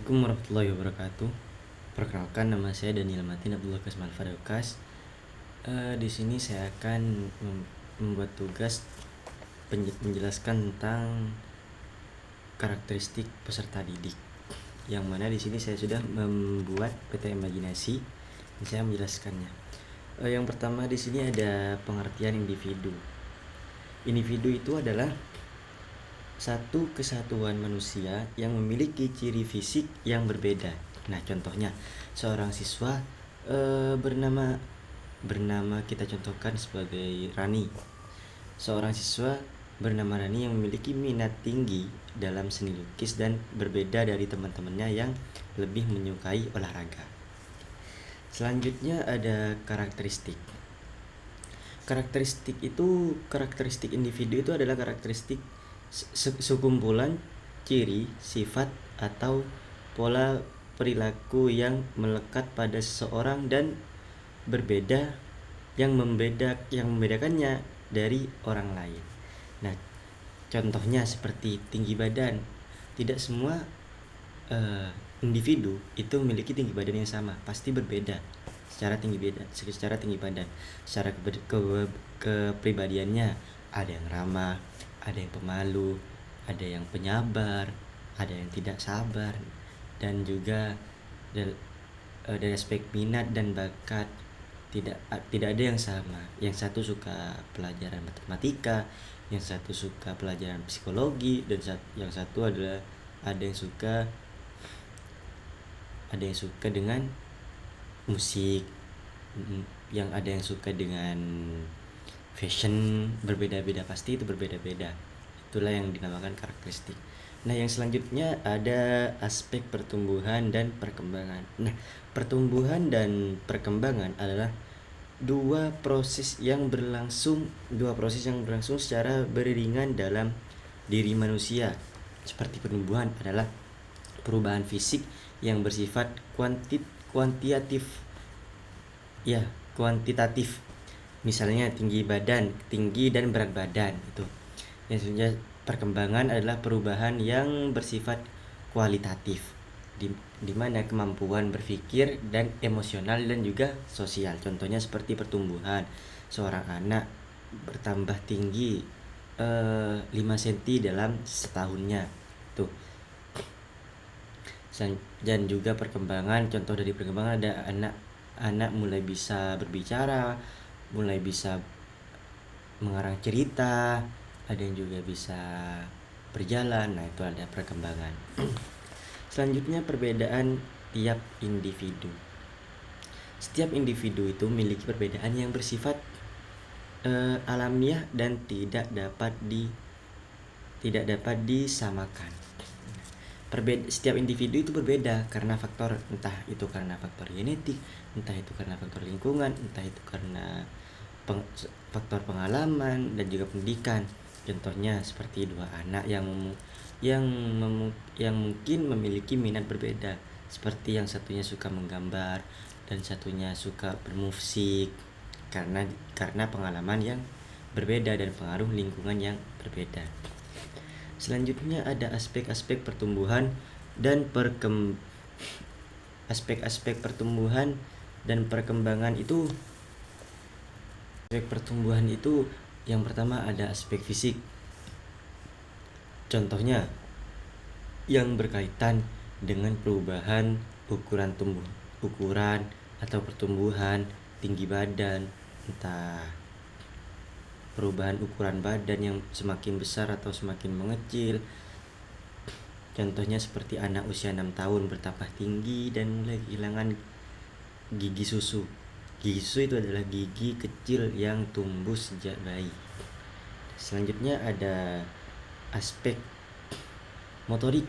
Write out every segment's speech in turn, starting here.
Assalamualaikum warahmatullahi wabarakatuh. Perkenalkan, nama saya Daniel Matin Abdullah Kasmal Fadokas. Di sini saya akan membuat tugas menjelaskan tentang karakteristik peserta didik. Yang mana di sini saya sudah membuat peta imajinasi dan saya menjelaskannya. Yang pertama di sini ada pengertian individu. Individu itu adalah satu kesatuan manusia yang memiliki ciri fisik yang berbeda. Nah, contohnya seorang siswa bernama kita contohkan sebagai Rani. Seorang siswa bernama Rani yang memiliki minat tinggi dalam seni lukis dan berbeda dari teman-temannya yang lebih menyukai olahraga. Selanjutnya ada karakteristik. Karakteristik individu itu adalah karakteristik sekumpulan ciri, sifat, atau pola perilaku yang melekat pada seseorang dan berbeda yang membedakannya dari orang lain. Nah, contohnya seperti tinggi badan. Tidak semua individu itu memiliki tinggi badan yang sama, pasti berbeda secara tinggi badan, secara kepribadiannya. Ada yang ramah, ada yang pemalu, ada yang penyabar, ada yang tidak sabar, dan juga dari aspek minat dan bakat tidak ada yang sama. Yang satu suka pelajaran matematika, yang satu suka pelajaran psikologi, dan yang satu adalah ada yang suka dengan musik, yang ada yang suka dengan fashion. Berbeda-beda, pasti itu berbeda-beda. Itulah yang dinamakan karakteristik. Nah, yang selanjutnya ada aspek pertumbuhan dan perkembangan. Nah, pertumbuhan dan perkembangan adalah dua proses yang berlangsung secara beriringan dalam diri manusia. Seperti pertumbuhan adalah perubahan fisik yang bersifat kuantitatif. Misalnya tinggi dan berat badan itu. Yang selanjutnya perkembangan adalah perubahan yang bersifat kualitatif, di mana kemampuan berpikir dan emosional dan juga sosial. Contohnya seperti pertumbuhan, seorang anak bertambah tinggi 5 cm dalam setahunnya tuh. Dan juga perkembangan, contoh dari perkembangan ada anak mulai bisa berbicara, mulai bisa mengarang cerita, ada yang juga bisa berjalan. Nah, itu ada perkembangan. Selanjutnya perbedaan tiap individu. Setiap individu itu memiliki perbedaan yang bersifat alamiah dan tidak dapat disamakan. Setiap individu itu berbeda karena faktor, entah itu karena faktor genetik, entah itu karena faktor lingkungan, entah itu karena faktor pengalaman dan juga pendidikan. Contohnya seperti dua anak yang mungkin memiliki minat berbeda, seperti yang satunya suka menggambar dan satunya suka bermusik, karena pengalaman yang berbeda dan pengaruh lingkungan yang berbeda. Selanjutnya ada aspek-aspek pertumbuhan dan perkembangan itu. Aspek pertumbuhan itu yang pertama ada aspek fisik. Contohnya yang berkaitan dengan perubahan ukuran atau pertumbuhan tinggi badan, entah perubahan ukuran badan yang semakin besar atau semakin mengecil. Contohnya seperti anak usia 6 tahun bertambah tinggi dan mulai kehilangan gigi susu. Gigi susu itu adalah gigi kecil yang tumbuh sejak bayi. Selanjutnya ada aspek motorik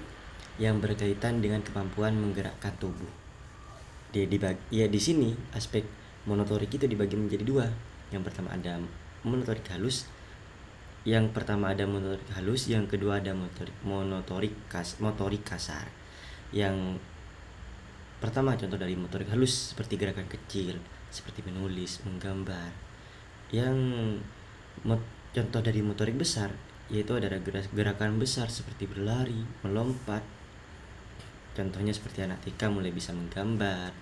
yang berkaitan dengan kemampuan menggerakkan tubuh. Di sini aspek motorik itu dibagi menjadi dua. Yang pertama ada motorik halus, yang kedua ada motorik kasar. Yang pertama contoh dari motorik halus seperti gerakan kecil, seperti menulis, menggambar. Yang contoh dari motorik besar yaitu ada gerakan besar seperti berlari, melompat. Contohnya seperti anak TK mulai bisa menggambar,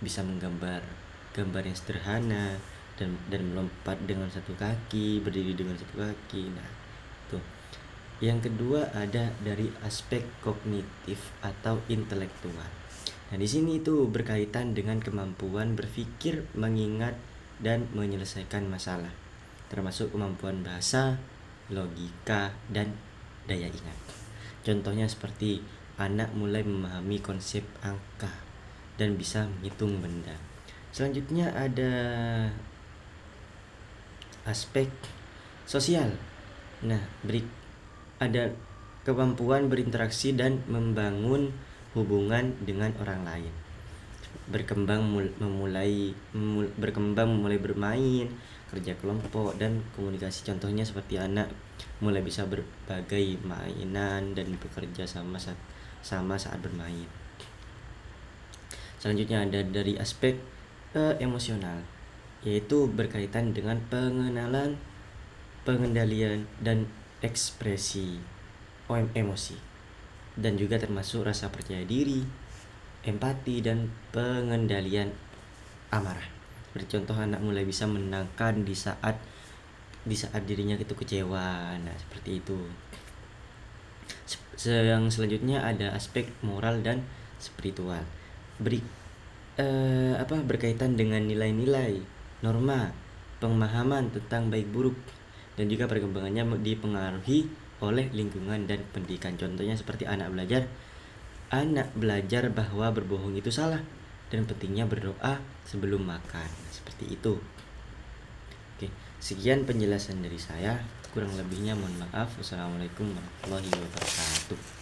bisa menggambar gambar yang sederhana dan melompat dengan satu kaki, berdiri dengan satu kaki. Nah, itu. Yang kedua ada dari aspek kognitif atau intelektual. Nah, di sini itu berkaitan dengan kemampuan berpikir, mengingat dan menyelesaikan masalah, termasuk kemampuan bahasa, logika, dan daya ingat. Contohnya seperti anak mulai memahami konsep angka dan bisa menghitung benda. Selanjutnya ada aspek sosial. Nah, ada kemampuan berinteraksi dan membangun hubungan dengan orang lain. Berkembang memulai bermain, kerja kelompok, dan komunikasi. Contohnya seperti anak mulai bisa berbagai mainan dan bekerja sama saat bermain. Selanjutnya ada dari aspek emosional, yaitu berkaitan dengan pengenalan, pengendalian, dan ekspresi emosi, dan juga termasuk rasa percaya diri, empati, dan pengendalian amarah. Bercontoh anak mulai bisa menenangkan di saat dirinya itu kecewa. Nah, seperti itu. Yang selanjutnya ada aspek moral dan spiritual. Berkaitan dengan nilai-nilai, norma, pemahaman tentang baik buruk, dan juga perkembangannya dipengaruhi oleh lingkungan dan pendidikan. Contohnya seperti anak belajar bahwa berbohong itu salah dan pentingnya berdoa sebelum makan. Seperti itu. Oke, sekian penjelasan dari saya. Kurang lebihnya mohon maaf. Wassalamualaikum warahmatullahi wabarakatuh.